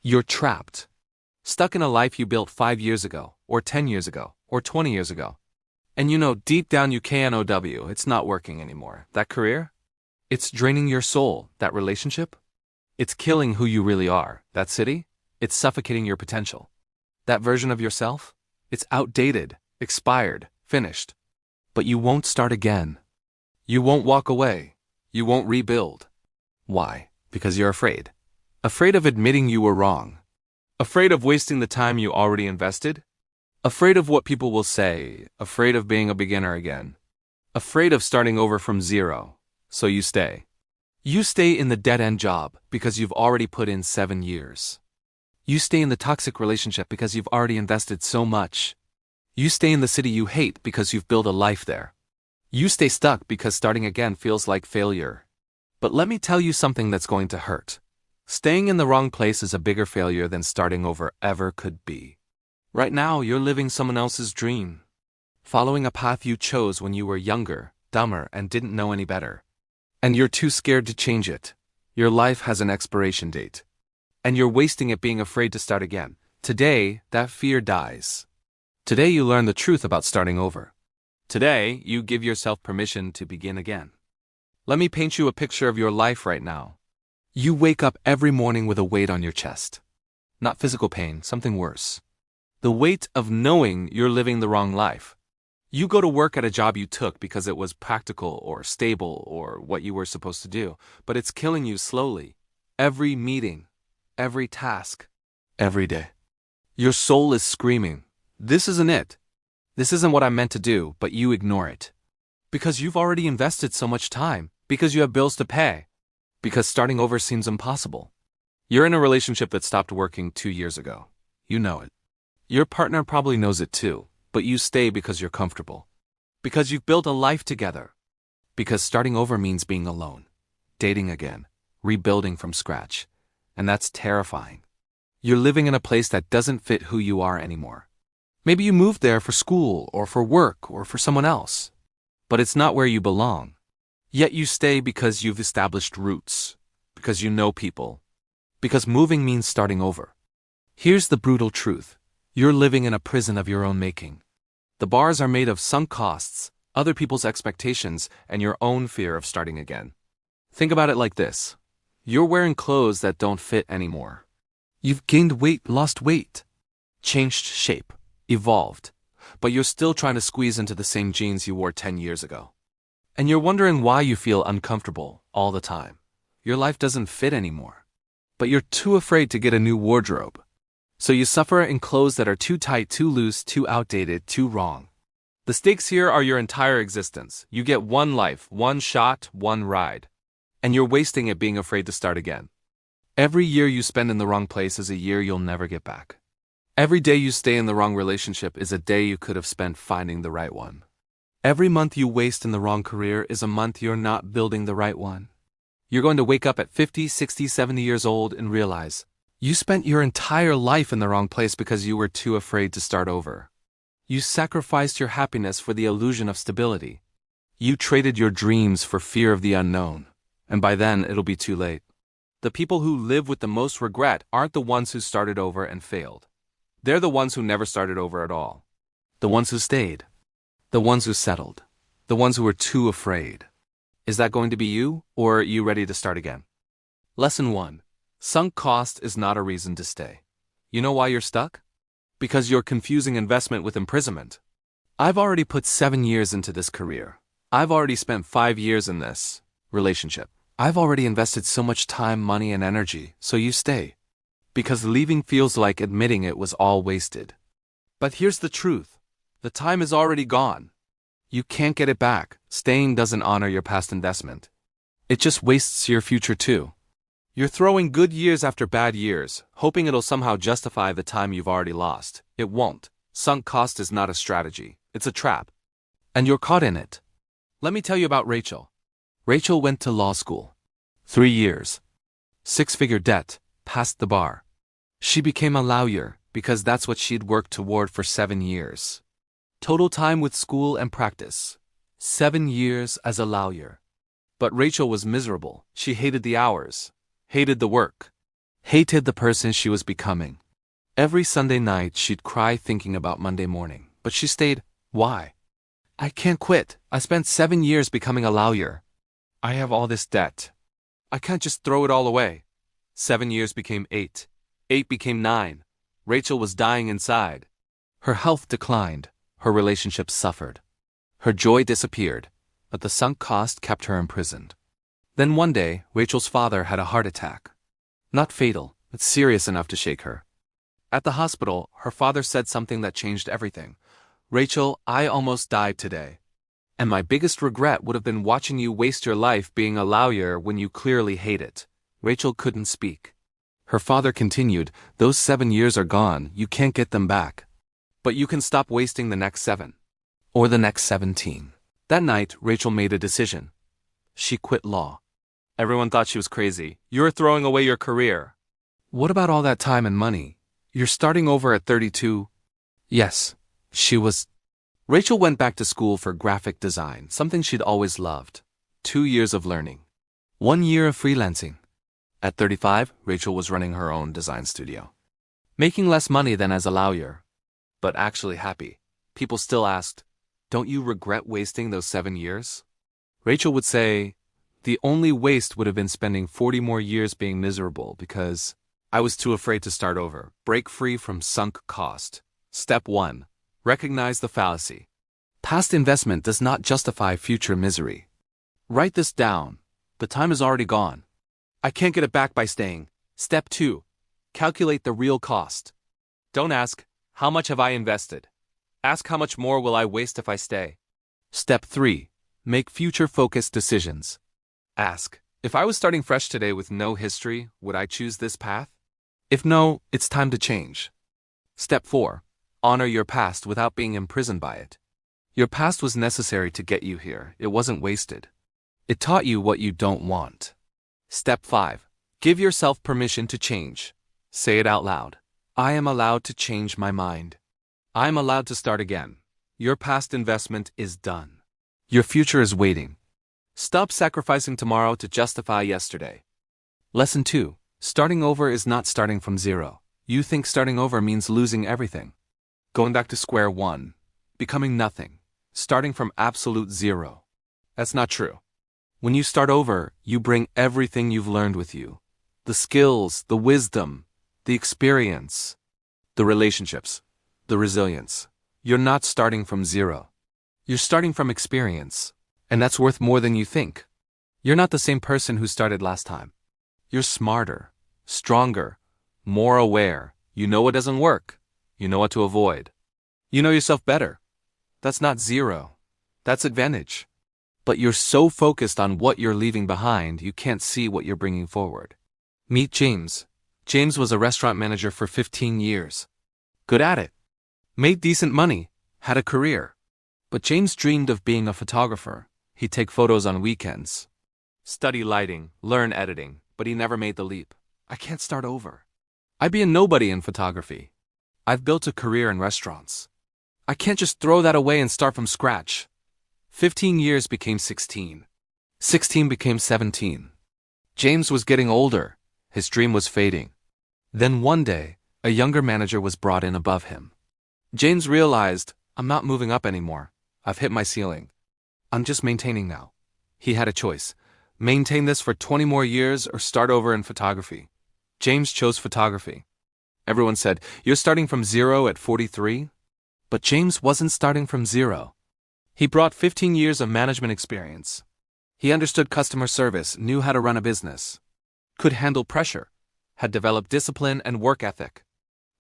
You're trapped. Stuck in a life you built 5 years ago, or 10 years ago, or 20 years ago. And you know deep down you can OW, it's not working anymore. That career? It's draining your soul. That relationship? It's killing who you really are. That city? It's suffocating your potential. That version of yourself? It's outdated, expired, finished. But you won't start again. You won't walk away. You won't rebuild. Why? Because you're afraid. Afraid of admitting you were wrong. Afraid of wasting the time you already invested. Afraid of what people will say. Afraid of being a beginner again. Afraid of starting over from zero. So you stay. You stay in the dead-end job because you've already put in 7 years. You stay in the toxic relationship because you've already invested so much. You stay in the city you hate because you've built a life there. You stay stuck because starting again feels like failure. But let me tell you something that's going to hurt. Staying in the wrong place is a bigger failure than starting over ever could be. Right now, you're living someone else's dream. Following a path you chose when you were younger, dumber, and didn't know any better. And you're too scared to change it. Your life has an expiration date. And you're wasting it being afraid to start again. Today, that fear dies. Today you learn the truth about starting over. Today, you give yourself permission to begin again. Let me paint you a picture of your life right now. You wake up every morning with a weight on your chest. Not physical pain, something worse. The weight of knowing you're living the wrong life. You go to work at a job you took because it was practical or stable or what you were supposed to do, but it's killing you slowly. Every meeting, every task, every day. Your soul is screaming, "This isn't it. This isn't what I'm meant to do," but you ignore it. Because you've already invested so much time, because you have bills to pay, because starting over seems impossible. You're in a relationship that stopped working 2 years ago. You know it. Your partner probably knows it too. But you stay because you're comfortable. Because you've built a life together. Because starting over means being alone. Dating again. Rebuilding from scratch. And that's terrifying. You're living in a place that doesn't fit who you are anymore. Maybe you moved there for school, or for work, or for someone else. But it's not where you belong. Yet you stay because you've established roots. Because you know people. Because moving means starting over. Here's the brutal truth. You're living in a prison of your own making. The bars are made of sunk costs, other people's expectations, and your own fear of starting again. Think about it like this. You're wearing clothes that don't fit anymore. You've gained weight, lost weight, changed shape, evolved, but you're still trying to squeeze into the same jeans you wore 10 years ago. And you're wondering why you feel uncomfortable all the time. Your life doesn't fit anymore. But you're too afraid to get a new wardrobe. So you suffer in clothes that are too tight, too loose, too outdated, too wrong. The stakes here are your entire existence. You get one life, one shot, one ride. And you're wasting it being afraid to start again. Every year you spend in the wrong place is a year you'll never get back. Every day you stay in the wrong relationship is a day you could have spent finding the right one. Every month you waste in the wrong career is a month you're not building the right one. You're going to wake up at 50, 60, 70 years old and realize, you spent your entire life in the wrong place because you were too afraid to start over. You sacrificed your happiness for the illusion of stability. You traded your dreams for fear of the unknown. And by then, it'll be too late. The people who live with the most regret aren't the ones who started over and failed. They're the ones who never started over at all. The ones who stayed. The ones who settled. The ones who were too afraid. Is that going to be you, or are you ready to start again? Lesson 1. Sunk cost is not a reason to stay. You know why you're stuck? Because you're confusing investment with imprisonment. I've already put 7 years into this career. I've already spent 5 years in this relationship. I've already invested so much time, money, and energy, so you stay. Because leaving feels like admitting it was all wasted. But here's the truth. The time is already gone. You can't get it back. Staying doesn't honor your past investment. It just wastes your future too. You're throwing good years after bad years, hoping it'll somehow justify the time you've already lost. It won't. Sunk cost is not a strategy. It's a trap. And you're caught in it. Let me tell you about Rachel. Rachel went to law school. 3 years. 6-figure debt. Passed the bar. She became a lawyer because that's what she'd worked toward for 7 years. Total time with school and practice. 7 years as a lawyer. But Rachel was miserable. She hated the hours. Hated the work. Hated the person she was becoming. Every Sunday night she'd cry thinking about Monday morning, but she stayed. Why? I can't quit. I spent 7 years becoming a lawyer. I have all this debt. I can't just throw it all away. 7 years became 8. 8 became 9. Rachel was dying inside. Her health declined. Her relationships suffered. Her joy disappeared, but the sunk cost kept her imprisoned. Then one day, Rachel's father had a heart attack. Not fatal, but serious enough to shake her. At the hospital, her father said something that changed everything. Rachel, I almost died today. And my biggest regret would have been watching you waste your life being a lawyer when you clearly hate it. Rachel couldn't speak. Her father continued, those 7 years are gone, you can't get them back. But you can stop wasting the next 7. Or the next 17. That night, Rachel made a decision. She quit law. Everyone thought she was crazy. You're throwing away your career. What about all that time and money? You're starting over at 32? Yes, she was. Rachel went back to school for graphic design, something she'd always loved. 2 years of learning. 1 year of freelancing. At 35, Rachel was running her own design studio. Making less money than as a lawyer, but actually happy. People still asked, don't you regret wasting those 7 years? Rachel would say, the only waste would have been spending 40 more years being miserable because I was too afraid to start over. Break free from sunk cost. Step 1. Recognize the fallacy. Past investment does not justify future misery. Write this down. The time is already gone. I can't get it back by staying. Step 2. Calculate the real cost. Don't ask, how much have I invested? Ask how much more will I waste if I stay. Step 3. Make future-focused decisions. Ask, if I was starting fresh today with no history, would I choose this path? If no, it's time to change. Step 4. Honor your past without being imprisoned by it. Your past was necessary to get you here. It wasn't wasted. It taught you what you don't want. Step 5. Give yourself permission to change. Say it out loud. I am allowed to change my mind. I am allowed to start again. Your past investment is done. Your future is waiting. Stop sacrificing tomorrow to justify yesterday. Lesson 2. Starting over is not starting from zero. You think starting over means losing everything. Going back to square one. Becoming nothing. Starting from absolute zero. That's not true. When you start over, you bring everything you've learned with you. The skills, the wisdom, the experience, the relationships, the resilience. You're not starting from zero. You're starting from experience, and that's worth more than you think. You're not the same person who started last time. You're smarter, stronger, more aware. You know what doesn't work. You know what to avoid. You know yourself better. That's not zero. That's advantage. But you're so focused on what you're leaving behind, you can't see what you're bringing forward. Meet James. James was a restaurant manager for 15 years. Good at it. Made decent money. Had a career. But James dreamed of being a photographer. He'd take photos on weekends. Study lighting, learn editing, but he never made the leap. I can't start over. I'd be a nobody in photography. I've built a career in restaurants. I can't just throw that away and start from scratch. 15 years became 16. 16 became 17. James was getting older. His dream was fading. Then one day, a younger manager was brought in above him. James realized, I'm not moving up anymore. I've hit my ceiling. I'm just maintaining now. He had a choice. Maintain this for 20 more years or start over in photography. James chose photography. Everyone said, you're starting from zero at 43? But James wasn't starting from zero. He brought 15 years of management experience. He understood customer service, knew how to run a business, could handle pressure, had developed discipline and work ethic.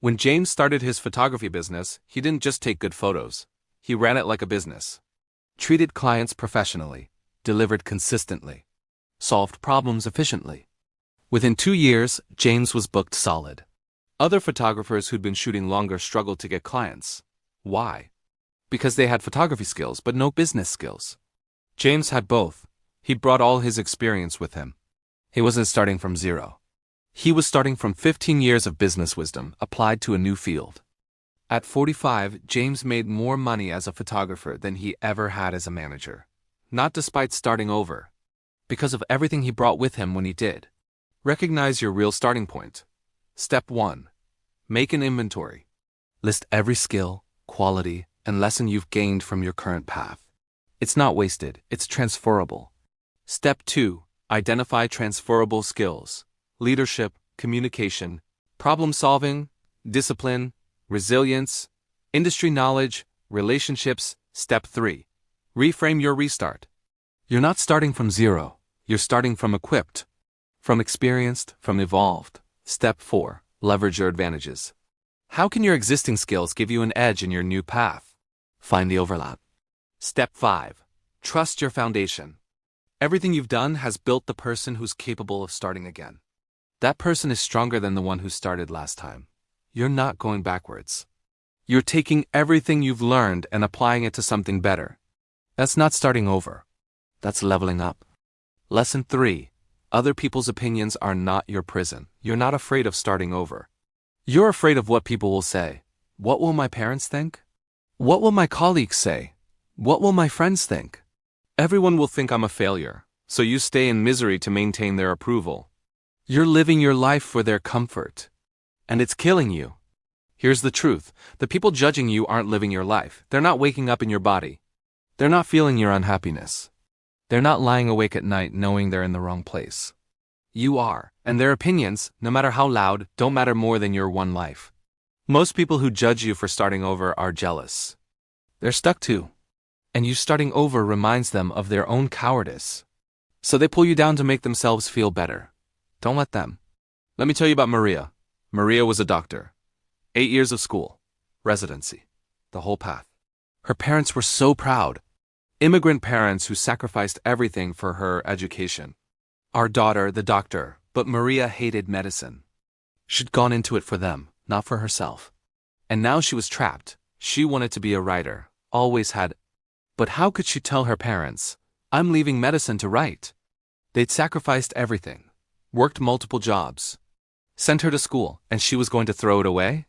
When James started his photography business, he didn't just take good photos. He ran it like a business. Treated clients professionally, delivered consistently, solved problems efficiently. Within 2 years, James was booked solid. Other photographers who'd been shooting longer struggled to get clients. Why? Because they had photography skills, but no business skills. James had both. He brought all his experience with him. He wasn't starting from zero. He was starting from 15 years of business wisdom applied to a new field. At 45, James made more money as a photographer than he ever had as a manager. Not despite starting over. Because of everything he brought with him when he did. Recognize your real starting point. Step 1. Make an inventory. List every skill, quality, and lesson you've gained from your current path. It's not wasted, it's transferable. Step 2. Identify transferable skills. Leadership, communication, problem solving, discipline, resilience, industry knowledge, relationships. Step 3. Reframe your restart. You're not starting from zero. You're starting from equipped, from experienced, from evolved. Step 4. Leverage your advantages. How can your existing skills give you an edge in your new path? Find the overlap. Step 5. Trust your foundation. Everything you've done has built the person who's capable of starting again. That person is stronger than the one who started last time. You're not going backwards. You're taking everything you've learned and applying it to something better. That's not starting over. That's leveling up. Lesson 3. Other people's opinions are not your prison. You're not afraid of starting over. You're afraid of what people will say. What will my parents think? What will my colleagues say? What will my friends think? Everyone will think I'm a failure, so you stay in misery to maintain their approval. You're living your life for their comfort, and it's killing you. Here's the truth. The people judging you aren't living your life. They're not waking up in your body. They're not feeling your unhappiness. They're not lying awake at night knowing they're in the wrong place. You are, and their opinions, no matter how loud, don't matter more than your one life. Most people who judge you for starting over are jealous. They're stuck too. And you starting over reminds them of their own cowardice. So they pull you down to make themselves feel better. Don't let them. Let me tell you about Maria. Maria was a doctor. 8 years of school, residency, the whole path. Her parents were so proud. Immigrant parents who sacrificed everything for her education. Our daughter, the doctor, but Maria hated medicine. She'd gone into it for them, not for herself. And now she was trapped. She wanted to be a writer, always had. But how could she tell her parents, I'm leaving medicine to write? They'd sacrificed everything, worked multiple jobs, sent her to school, and she was going to throw it away?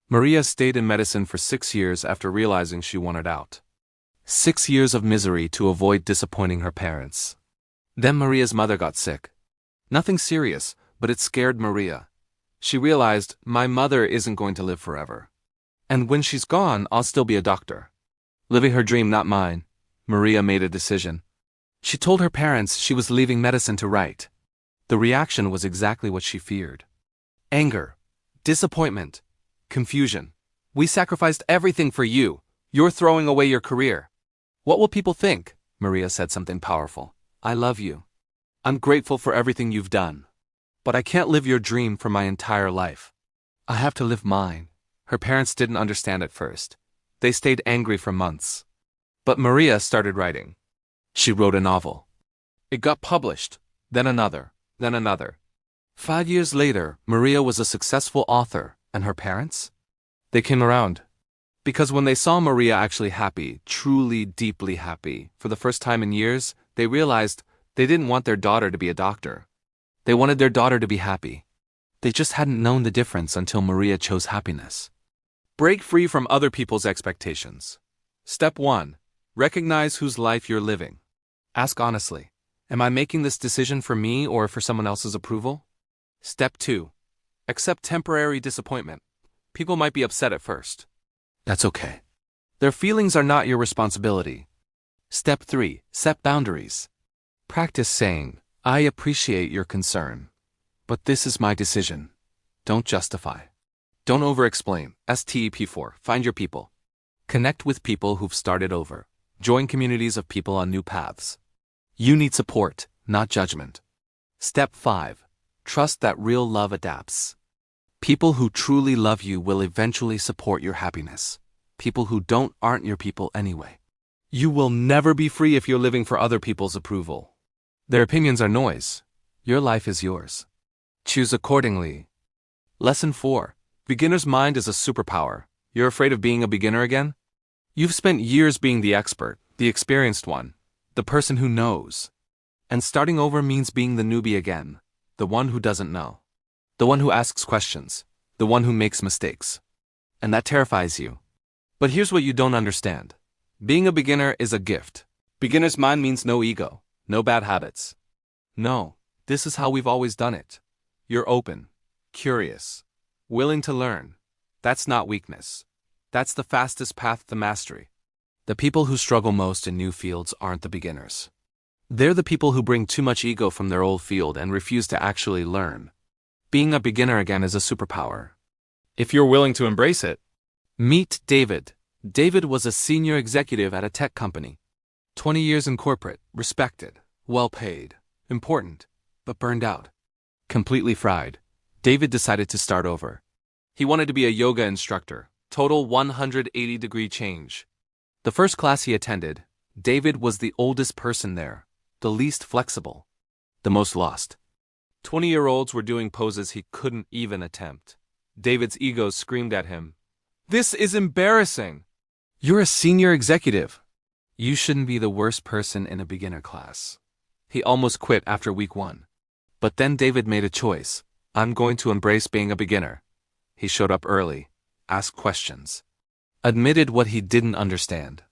Maria stayed in medicine for 6 years after realizing she wanted out. 6 years of misery to avoid disappointing her parents. Then Maria's mother got sick. Nothing serious, but it scared Maria. She realized, my mother isn't going to live forever. And when she's gone, I'll still be a doctor. Living her dream, not mine. Maria made a decision. She told her parents she was leaving medicine to write. The reaction was exactly what she feared. Anger, disappointment, confusion. We sacrificed everything for you. You're throwing away your career. What will people think? Maria said something powerful. I love you. I'm grateful for everything you've done. But I can't live your dream for my entire life. I have to live mine. Her parents didn't understand at first. They stayed angry for months. But Maria started writing. She wrote a novel. It got published, then another, then another. 5 years later, Maria was a successful author, and her parents? They came around. Because when they saw Maria actually happy, truly deeply happy, for the first time in years, they realized they didn't want their daughter to be a doctor. They wanted their daughter to be happy. They just hadn't known the difference until Maria chose happiness. Break free from other people's expectations. Step 1. Recognize whose life you're living. Ask honestly, am I making this decision for me or for someone else's approval? Step 2. Accept temporary disappointment. People might be upset at first. That's okay. Their feelings are not your responsibility. Step 3. Set boundaries. Practice saying, I appreciate your concern, but this is my decision. Don't justify. Don't over-explain. STEP 4. Find your people. Connect with people who've started over. Join communities of people on new paths. You need support, not judgment. Step 5. Trust that real love adapts. People who truly love you will eventually support your happiness. People who don't aren't your people anyway. You will never be free if you're living for other people's approval. Their opinions are noise. Your life is yours. Choose accordingly. Lesson 4. Beginner's mind is a superpower. You're afraid of being a beginner again? You've spent years being the expert, the experienced one, the person who knows. And starting over means being the newbie again, the one who doesn't know, the one who asks questions, the one who makes mistakes. And that terrifies you. But here's what you don't understand. Being a beginner is a gift. Beginner's mind means no ego, no bad habits. No, this is how we've always done it. You're open, curious, Willing to learn. That's not weakness. That's the fastest path to mastery. The people who struggle most in new fields aren't the beginners. They're the people who bring too much ego from their old field and refuse to actually learn. Being a beginner again is a superpower, if you're willing to embrace it. Meet David. David was a senior executive at a tech company. 20 years in corporate, respected, well paid, important, but burned out. Completely fried, David decided to start over. He wanted to be a yoga instructor, total 180-degree change. The first class he attended, David was the oldest person there, the least flexible, the most lost. 20-year-olds were doing poses he couldn't even attempt. David's ego screamed at him, "This is embarrassing! You're a senior executive. You shouldn't be the worst person in a beginner class." He almost quit after week 1. But then David made a choice. I'm going to embrace being a beginner. He showed up early, asked questions, admitted what he didn't understand.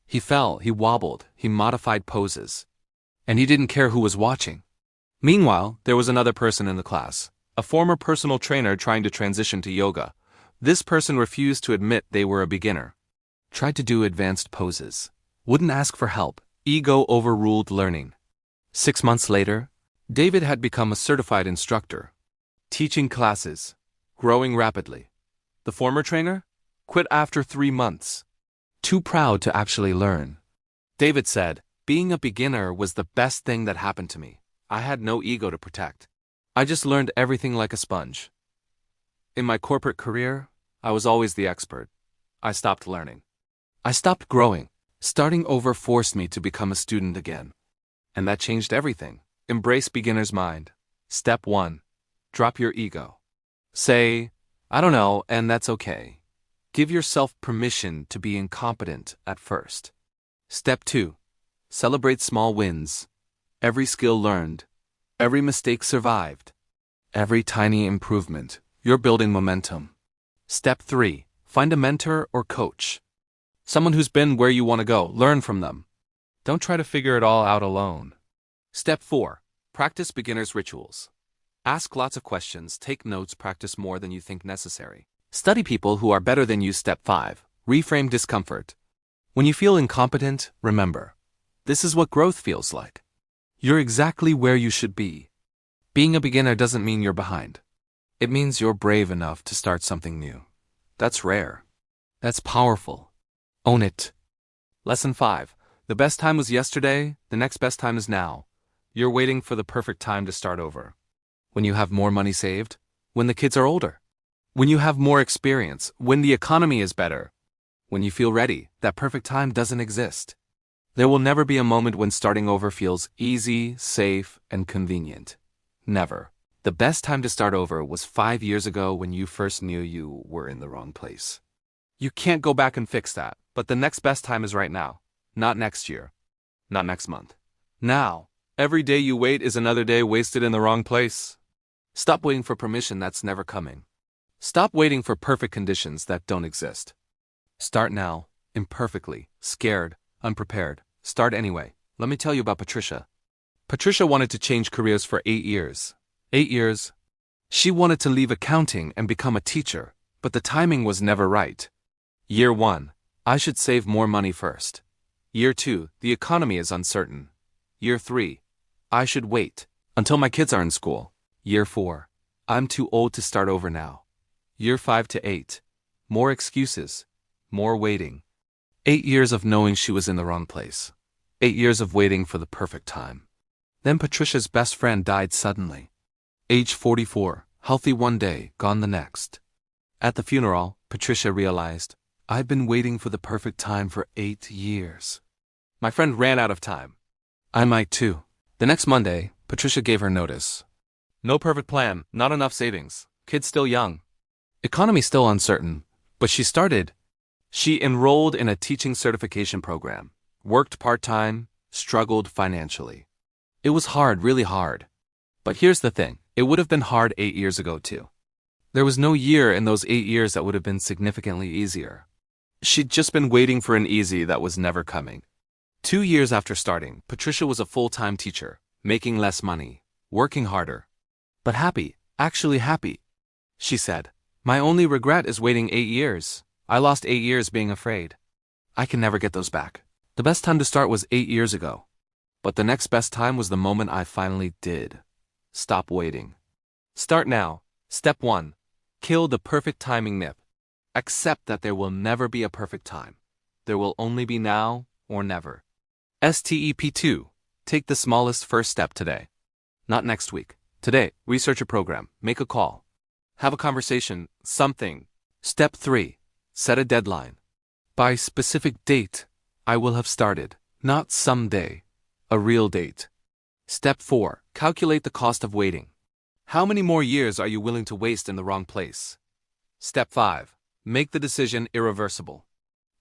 He fell, he wobbled, he modified poses. And he didn't care who was watching. Meanwhile, there was another person in the class, a former personal trainer trying to transition to yoga. This person refused to admit they were a beginner. Tried to do advanced poses. Wouldn't ask for help. Ego overruled learning. 6 months later, David had become a certified instructor, teaching classes, growing rapidly. The former trainer quit after 3 months. Too proud to actually learn. David said, "Being a beginner was the best thing that happened to me. I had no ego to protect. I just learned everything like a sponge. In my corporate career, I was always the expert. I stopped learning. I stopped growing. Starting over forced me to become a student again. And that changed everything. Embrace beginner's mind. Step 1. Drop your ego. Say, I don't know, and that's okay. Give yourself permission to be incompetent at first. Step 2. Celebrate small wins. Every skill learned. Every mistake survived. Every tiny improvement. You're building momentum. Step 3. Find a mentor or coach. Someone who's been where you want to go. Learn from them. Don't try to figure it all out alone. Step 4. Practice beginner's rituals. Ask lots of questions, take notes, practice more than you think necessary. Study people who are better than you. Step 5. Reframe discomfort. When you feel incompetent, remember, this is what growth feels like. You're exactly where you should be. Being a beginner doesn't mean you're behind. It means you're brave enough to start something new. That's rare. That's powerful. Own it. Lesson 5. The best time was yesterday, the next best time is now. You're waiting for the perfect time to start over. When you have more money saved, when the kids are older, when you have more experience, when the economy is better, when you feel ready, that perfect time doesn't exist. There will never be a moment when starting over feels easy, safe, and convenient. Never. The best time to start over was 5 years ago when you first knew you were in the wrong place. You can't go back and fix that, but the next best time is right now. Not next year. Not next month. Now. Every day you wait is another day wasted in the wrong place. Stop waiting for permission that's never coming. Stop waiting for perfect conditions that don't exist. Start now, imperfectly, scared, unprepared. Start anyway. Let me tell you about Patricia. Patricia wanted to change careers for 8 years. 8 years. She wanted to leave accounting and become a teacher, but the timing was never right. Year 1. I should save more money first. Year 2. The economy is uncertain. Year 3. I should wait until my kids are in school. Year 4. I'm too old to start over now. Year 5 to 8. More excuses. More waiting. 8 years of knowing she was in the wrong place. 8 years of waiting for the perfect time. Then Patricia's best friend died suddenly. Age 44, healthy one day, gone the next. At the funeral, Patricia realized, I've been waiting for the perfect time for 8 years. My friend ran out of time. I might too. The next Monday, Patricia gave her notice. No perfect plan, not enough savings, kids still young. Economy still uncertain, but she started. She enrolled in a teaching certification program, worked part-time, struggled financially. It was hard, really hard. But here's the thing, it would have been hard 8 years ago too. There was no year in those 8 years that would have been significantly easier. She'd just been waiting for an easy that was never coming. 2 years after starting, Patricia was a full-time teacher, making less money, working harder. But happy, actually happy. She said, My only regret is waiting 8 years. I lost 8 years being afraid. I can never get those back. The best time to start was 8 years ago. But the next best time was the moment I finally did. Stop waiting. Start now. Step 1. Kill the perfect timing myth. Accept that there will never be a perfect time. There will only be now or never. Step 2. Take the smallest first step today. Not next week. Today, research a program, make a call. Have a conversation, something. Step 3. Set a deadline. By specific date, I will have started, not someday, a real date. Step 4. Calculate the cost of waiting. How many more years are you willing to waste in the wrong place? Step 5. Make the decision irreversible.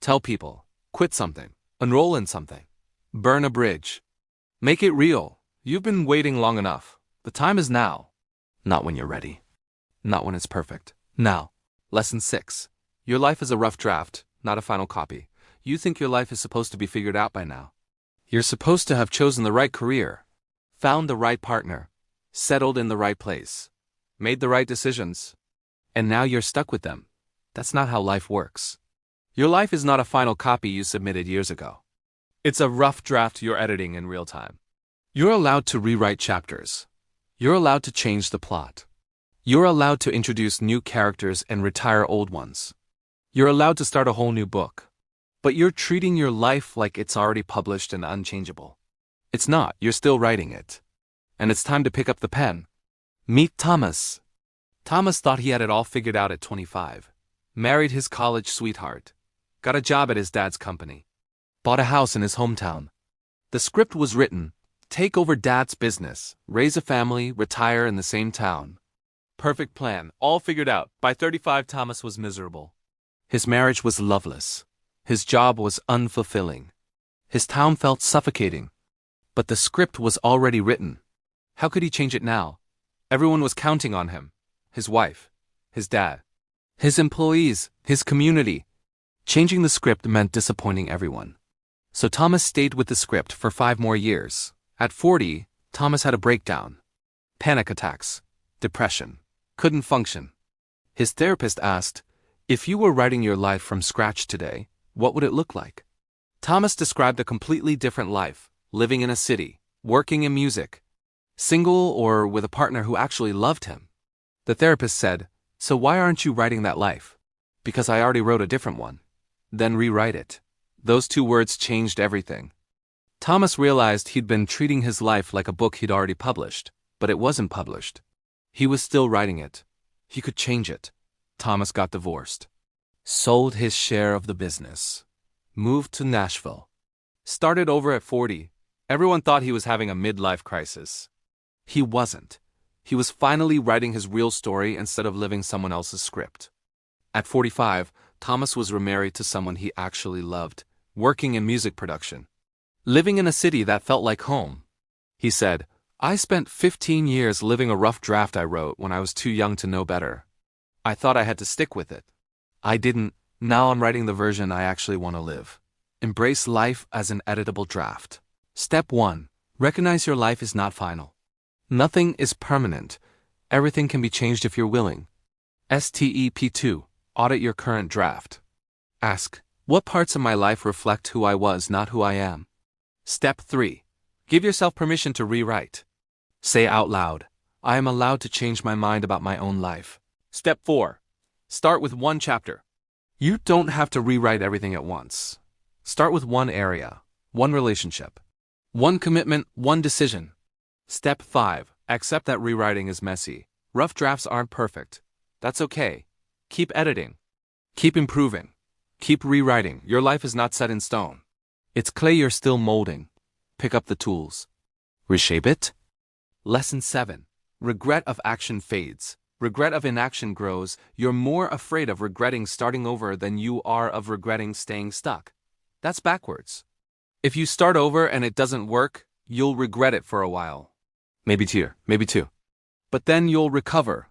Tell people, quit something, enroll in something, burn a bridge. Make it real. You've been waiting long enough. The time is now. Not when you're ready. Not when it's perfect. Now. Lesson 6. Your life is a rough draft, not a final copy. You think your life is supposed to be figured out by now. You're supposed to have chosen the right career, found the right partner, settled in the right place, made the right decisions, and now you're stuck with them. That's not how life works. Your life is not a final copy you submitted years ago. It's a rough draft you're editing in real time. You're allowed to rewrite chapters. You're allowed to change the plot. You're allowed to introduce new characters and retire old ones. You're allowed to start a whole new book. But you're treating your life like it's already published and unchangeable. It's not, you're still writing it. And it's time to pick up the pen. Meet Thomas. Thomas thought he had it all figured out at 25. Married his college sweetheart. Got a job at his dad's company. Bought a house in his hometown. The script was written: take over dad's business, raise a family, retire in the same town. Perfect plan, all figured out. By 35, Thomas was miserable. His marriage was loveless. His job was unfulfilling. His town felt suffocating. But the script was already written. How could he change it now? Everyone was counting on him. His wife, his dad, his employees, his community. Changing the script meant disappointing everyone. So Thomas stayed with the script for 5 more years. At 40, Thomas had a breakdown. Panic attacks, depression, couldn't function. His therapist asked, if you were writing your life from scratch today, what would it look like? Thomas described a completely different life, living in a city, working in music, single or with a partner who actually loved him. The therapist said, so why aren't you writing that life? Because I already wrote a different one. Then rewrite it. Those 2 words changed everything. Thomas realized he'd been treating his life like a book he'd already published, but it wasn't published. He was still writing it. He could change it. Thomas got divorced. Sold his share of the business. Moved to Nashville. Started over at 40. Everyone thought he was having a midlife crisis. He wasn't. He was finally writing his real story instead of living someone else's script. At 45, Thomas was remarried to someone he actually loved, working in music production. Living in a city that felt like home. He said, I spent 15 years living a rough draft I wrote when I was too young to know better. I thought I had to stick with it. I didn't. Now I'm writing the version I actually want to live. Embrace life as an editable draft. Step 1. Recognize your life is not final. Nothing is permanent. Everything can be changed if you're willing. Step 2. Audit your current draft. Ask, what parts of my life reflect who I was, not who I am? Step 3. Give yourself permission to rewrite. Say out loud, I am allowed to change my mind about my own life. Step 4. Start with 1 chapter. You don't have to rewrite everything at once. Start with 1 area, 1 relationship, 1 commitment, 1 decision. Step 5. Accept that rewriting is messy. Rough drafts aren't perfect. That's okay. Keep editing. Keep improving. Keep rewriting. Your life is not set in stone. It's clay you're still molding. Pick up the tools. Reshape it. Lesson 7. Regret of action fades. Regret of inaction grows. You're more afraid of regretting starting over than you are of regretting staying stuck. That's backwards. If you start over and it doesn't work, you'll regret it for a while. Maybe 2, maybe 2. But then you'll recover.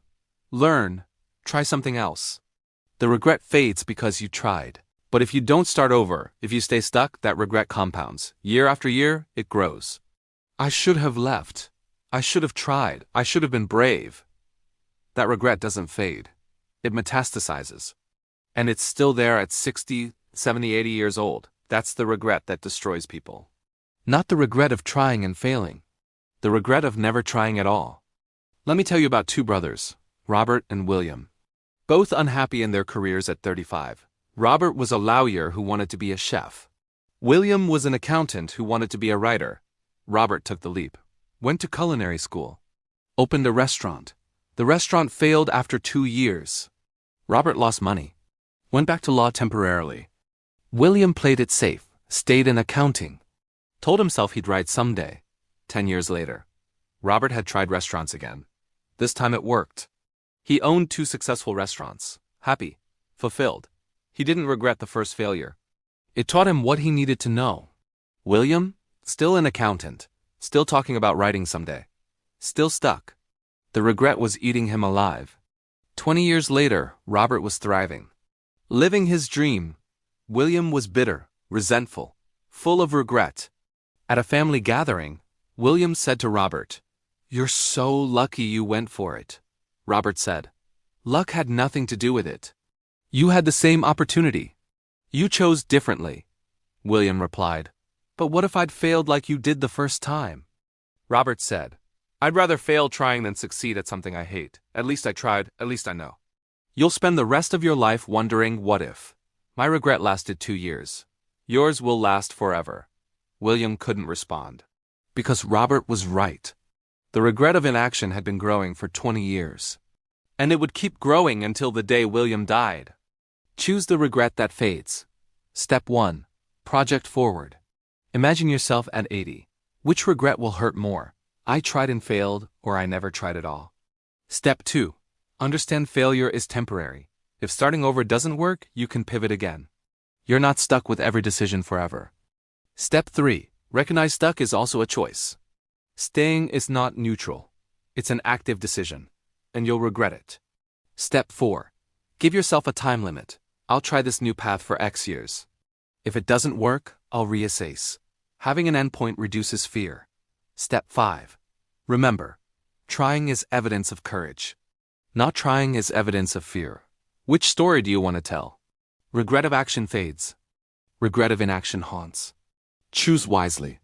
Learn. Try something else. The regret fades because you tried. But if you don't start over, if you stay stuck, that regret compounds. Year after year, it grows. I should have left. I should have tried. I should have been brave. That regret doesn't fade. It metastasizes. And it's still there at 60, 70, 80 years old. That's the regret that destroys people. Not the regret of trying and failing. The regret of never trying at all. Let me tell you about two brothers, Robert and William. Both unhappy in their careers at 35. Robert was a lawyer who wanted to be a chef. William was an accountant who wanted to be a writer. Robert took the leap, went to culinary school, opened a restaurant. The restaurant failed after 2 years. Robert lost money, went back to law temporarily. William played it safe, stayed in accounting, told himself he'd write someday. 10 years later, Robert had tried restaurants again. This time it worked. He owned 2 successful restaurants, happy, fulfilled. He didn't regret the first failure. It taught him what he needed to know. William, still an accountant, still talking about writing someday, still stuck. The regret was eating him alive. 20 years later, Robert was thriving, living his dream. William was bitter, resentful, full of regret. At a family gathering, William said to Robert, "You're so lucky you went for it." Robert said, "Luck had nothing to do with it. You had the same opportunity. You chose differently." William replied, "But what if I'd failed like you did the first time?" Robert said, "I'd rather fail trying than succeed at something I hate. At least I tried, at least I know. You'll spend the rest of your life wondering what if. My regret lasted 2 years. Yours will last forever." William couldn't respond. Because Robert was right. The regret of inaction had been growing for 20 years. And it would keep growing until the day William died. Choose the regret that fades. Step 1. Project forward. Imagine yourself at 80. Which regret will hurt more? I tried and failed, or I never tried at all. Step 2. Understand failure is temporary. If starting over doesn't work, you can pivot again. You're not stuck with every decision forever. Step 3. Recognize stuck is also a choice. Staying is not neutral. It's an active decision, and you'll regret it. Step 4. Give yourself a time limit. I'll try this new path for X years. If it doesn't work, I'll reassess. Having an endpoint reduces fear. Step 5. Remember, trying is evidence of courage. Not trying is evidence of fear. Which story do you want to tell? Regret of action fades. Regret of inaction haunts. Choose wisely.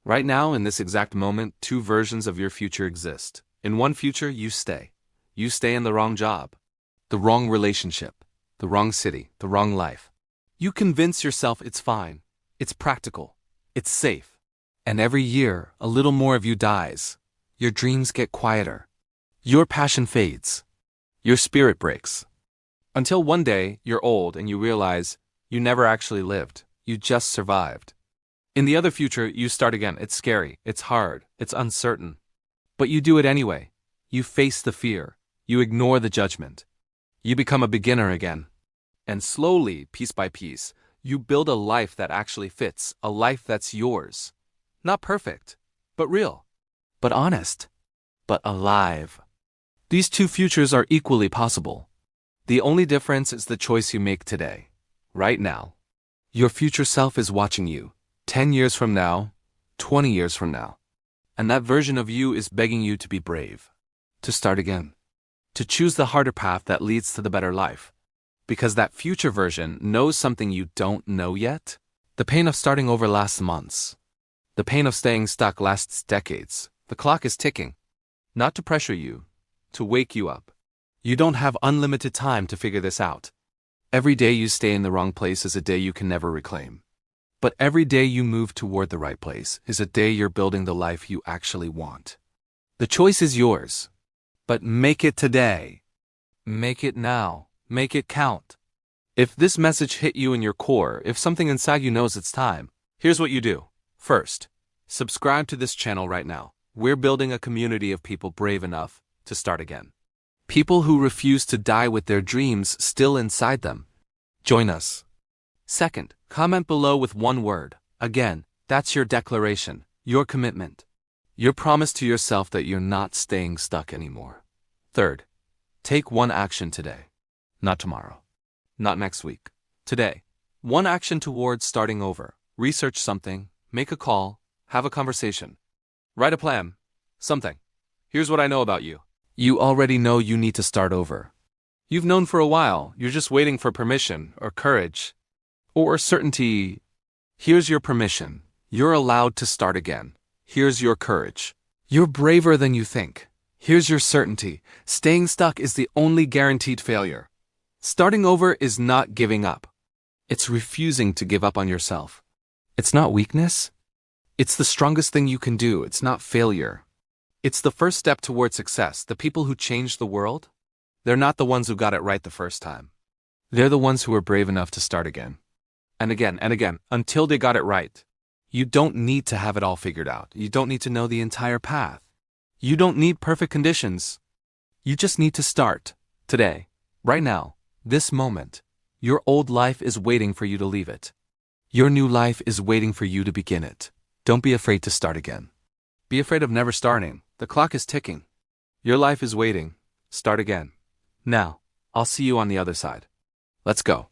Right now, in this exact moment, 2 versions of your future exist. In one future, you stay. You stay in the wrong job, the wrong relationship, the wrong city, the wrong life. You convince yourself it's fine, it's practical, it's safe. And every year, a little more of you dies. Your dreams get quieter. Your passion fades. Your spirit breaks. Until one day, you're old and you realize you never actually lived. You just survived. In the other future, you start again. It's scary, it's hard, it's uncertain. But you do it anyway. You face the fear. You ignore the judgment. You become a beginner again. And slowly, piece by piece, you build a life that actually fits, a life that's yours. Not perfect, but real. But honest. But alive. These 2 futures are equally possible. The only difference is the choice you make today, right now. Your future self is watching you, 10 years from now, 20 years from now. And that version of you is begging you to be brave, to start again, to choose the harder path that leads to the better life. Because that future version knows something you don't know yet. The pain of starting over lasts months. The pain of staying stuck lasts decades. The clock is ticking. Not to pressure you, to wake you up. You don't have unlimited time to figure this out. Every day you stay in the wrong place is a day you can never reclaim. But every day you move toward the right place is a day you're building the life you actually want. The choice is yours. But make it today. Make it now. Make it count. If this message hit you in your core, if something inside you knows it's time, here's what you do. First, subscribe to this channel right now. We're building a community of people brave enough to start again. People who refuse to die with their dreams still inside them. Join us. Second, comment below with one word. Again, that's your declaration, your commitment. Your promise to yourself that you're not staying stuck anymore. Third, take one action today. Not tomorrow. Not next week. Today. One action towards starting over. Research something, make a call, have a conversation. Write a plan. Something. Here's what I know about you. You already know you need to start over. You've known for a while, you're just waiting for permission, or courage, or certainty. Here's your permission. You're allowed to start again. Here's your courage. You're braver than you think. Here's your certainty. Staying stuck is the only guaranteed failure. Starting over is not giving up. It's refusing to give up on yourself. It's not weakness. It's the strongest thing you can do. It's not failure. It's the first step toward success. The people who change the world, they're not the ones who got it right the first time. They're the ones who were brave enough to start again. And again, until they got it right. You don't need to have it all figured out. You don't need to know the entire path. You don't need perfect conditions. You just need to start. Today. Right now. This moment. Your old life is waiting for you to leave it. Your new life is waiting for you to begin it. Don't be afraid to start again. Be afraid of never starting. The clock is ticking. Your life is waiting. Start again. Now, I'll see you on the other side. Let's go.